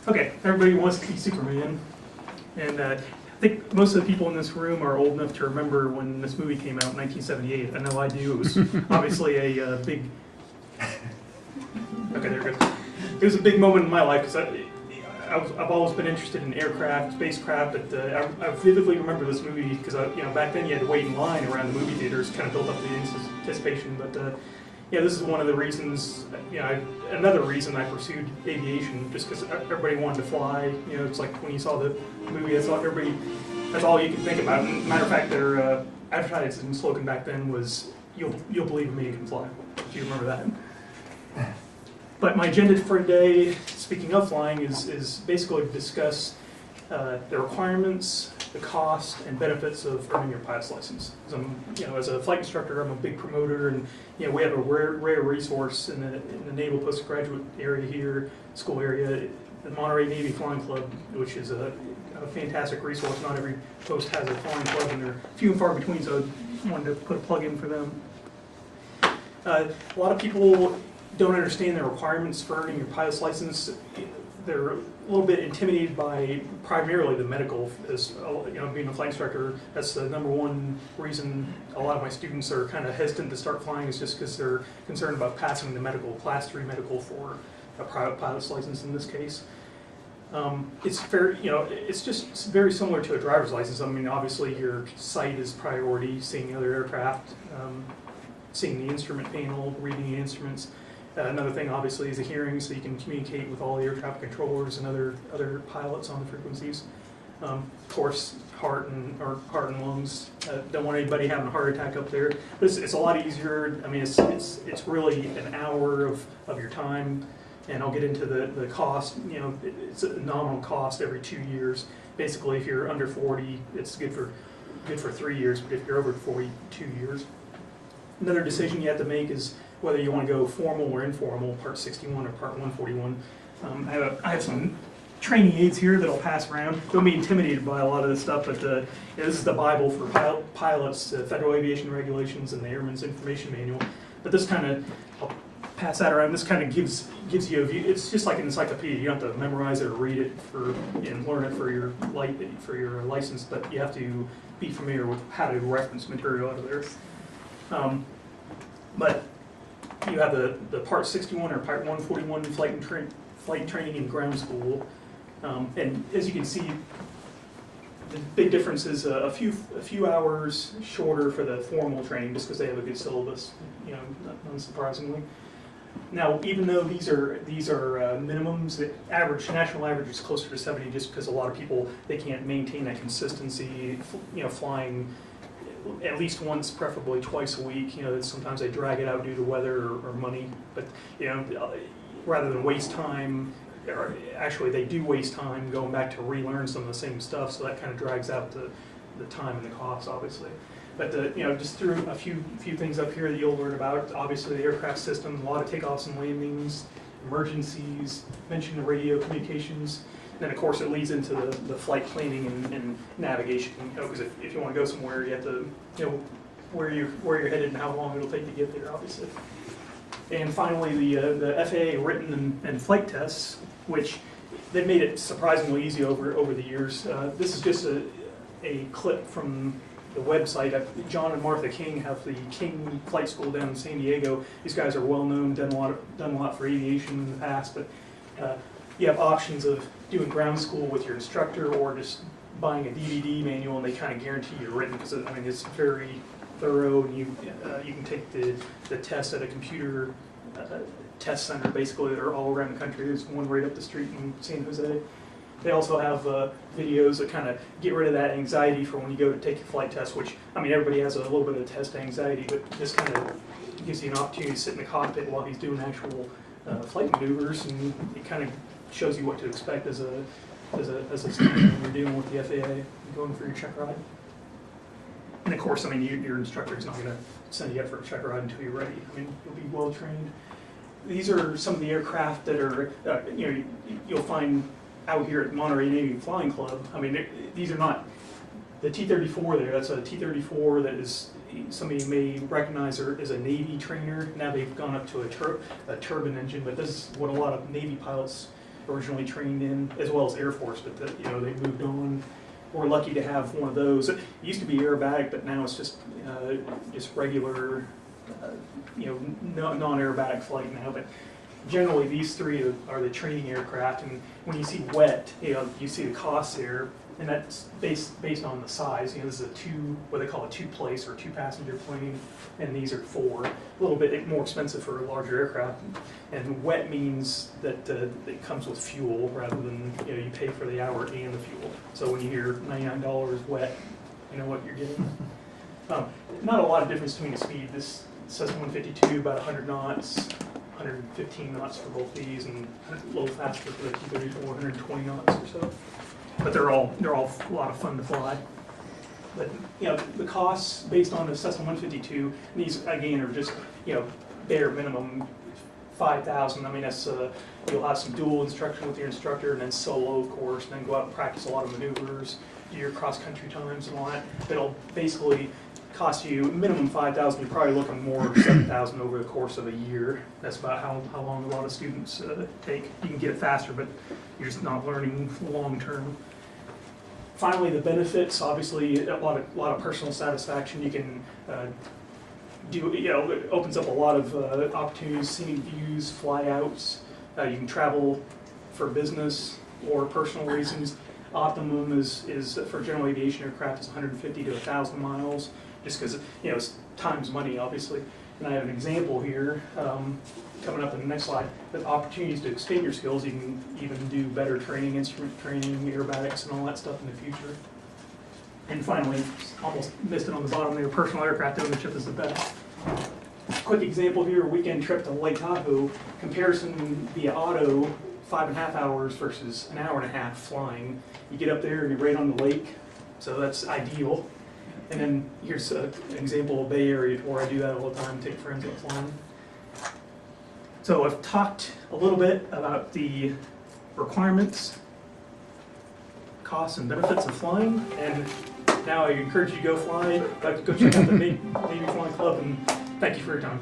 Okay, everybody wants to be Superman, and I think most of the people in this room are old enough to remember when this movie came out in 1978. I know I do. It was obviously a big. Okay, there it goes. It was a big moment in my life because I've always been interested in aircraft, spacecraft, but I vividly remember this movie because back then you had to wait in line around the movie theaters, kind of build up the anticipation. But yeah, this is one of the reasons. Another reason I pursued aviation, just because everybody wanted to fly. It's like when you saw the movie, that's all you could think about. And matter of fact, their advertising slogan back then was "You'll believe in me, you can fly." If you remember that. But my agenda for today, speaking of flying, is basically to discuss the requirements, the cost, and benefits of earning your pilot's license. As a flight instructor, I'm a big promoter, and we have a rare resource in the Naval Postgraduate area here, school area, the Monterey Navy Flying Club, which is a fantastic resource. Not every post has a flying club, and they're few and far between, so I wanted to put a plug in for them. A lot of people don't understand the requirements for earning your pilot's license. They're a little bit intimidated by primarily the medical. As being a flight instructor, that's the number one reason a lot of my students are kind of hesitant to start flying, is just because they're concerned about passing the medical, class 3 medical for a private pilot's license in this case. It's it's just very similar to a driver's license. I mean, obviously your sight is priority, seeing other aircraft, seeing the instrument panel, reading the instruments. Another thing, obviously, is the hearing, so you can communicate with all the air traffic controllers and other pilots on the frequencies. Of course, heart and lungs. Don't want anybody having a heart attack up there. But it's a lot easier. I mean, it's really an hour of your time, and I'll get into the cost. It's a nominal cost every 2 years. Basically, if you're under 40, it's good for 3 years. But if you're over 40, 2 years. Another decision you have to make is whether you want to go formal or informal, Part 61 or Part 141. I have some training aids here that I'll pass around. Don't be intimidated by a lot of this stuff, but this is the Bible for pilots, Federal Aviation Regulations, and the Airman's Information Manual. But this kind of, I'll pass that around. This kind of gives you a view. It's just like an encyclopedia. You don't have to memorize it or read it and learn it for your license, but you have to be familiar with how to reference material out of there. But you have the Part 61 or Part 141 flight training in ground school, and as you can see, the big difference is a few hours shorter for the formal training, just because they have a good syllabus, unsurprisingly. Now, even though these are minimums, the national average is closer to 70, just because a lot of people, they can't maintain that consistency, flying at least once, preferably twice a week. Sometimes they drag it out due to weather or money, but rather than waste time, or actually they do waste time going back to relearn some of the same stuff, so that kind of drags out the time and the cost, obviously. But just through a few things up here that you'll learn about. Obviously, the aircraft system, a lot of takeoffs and landings, emergencies, mention the radio communications. Then, of course, it leads into the flight planning and navigation. Because if you want to go somewhere, you have to where you're headed and how long it'll take to get there, obviously. And finally, the FAA written and flight tests, which they've made it surprisingly easy over the years. This is just a clip from the website. John and Martha King have the King Flight School down in San Diego. These guys are well known, done a lot for aviation in the past, but you have options of doing ground school with your instructor or just buying a DVD manual, and they kind of guarantee you're written, because it's very thorough, and you can take the test at a computer test center, basically. They're all around the country. There's one right up the street in San Jose. They also have videos that kind of get rid of that anxiety for when you go to take your flight test, which, everybody has a little bit of test anxiety, but this kind of gives you an opportunity to sit in the cockpit while he's doing actual flight maneuvers, and it kind of shows you what to expect as a student when you're dealing with the FAA and going for your check ride. And of course, your instructor is not going to send you out for a check ride until you're ready. You'll be well trained. These are some of the aircraft that are, you'll find out here at Monterey Navy Flying Club. These are not the T-34 there. That's a T-34 that is, somebody may recognize her as a Navy trainer. Now they've gone up to a turbine engine, but this is what a lot of Navy pilots originally trained in, as well as Air Force, but they moved on. We're lucky to have one of those. It used to be aerobatic, but now it's just regular, non-aerobatic flight now. But generally, these three are the training aircraft. And when you see wet, you see the cost there, and that's based on the size. This is what they call a two-place or two-passenger plane, and these are four. A little bit more expensive for a larger aircraft. And wet means that it comes with fuel rather than you pay for the hour and the fuel. So when you hear $99 wet, you know what you're getting. Not a lot of difference between the speed. This Cessna 152 about 100 knots, 115 knots for both these, and a little faster for the T-34, 120 knots or so. But they're all a lot of fun to fly. But the costs based on the Cessna 152, these again are just bare minimum. 5,000. I mean, that's you'll have some dual instruction with your instructor, and then solo, of course, and then go out and practice a lot of maneuvers, do your cross-country times and all that. It'll basically cost you minimum 5,000. You're probably looking more 7,000 over the course of a year. That's about how long a lot of students take. You can get it faster, but you're just not learning long term. Finally, the benefits. Obviously, a lot of personal satisfaction. You can it opens up a lot of opportunities, scenic views, flyouts. You can travel for business or personal reasons. Optimum is for general aviation aircraft is 150 to 1,000 miles, just because it's time's money, obviously. And I have an example here coming up in the next slide. With opportunities to extend your skills, you can even do better training, instrument training, aerobatics, and all that stuff in the future. And finally, almost missed it on the bottom there, personal aircraft ownership is the best. Quick example here, a weekend trip to Lake Tahoe, comparison via auto, 5.5 hours versus an hour and a half flying. You get up there and you're right on the lake, so that's ideal. And then here's an example of Bay Area where I do that all the time, take friends up flying. So I've talked a little bit about the requirements, costs and benefits of flying, and now I encourage you to go fly. Go check out the Navy Flying Club, and thank you for your time.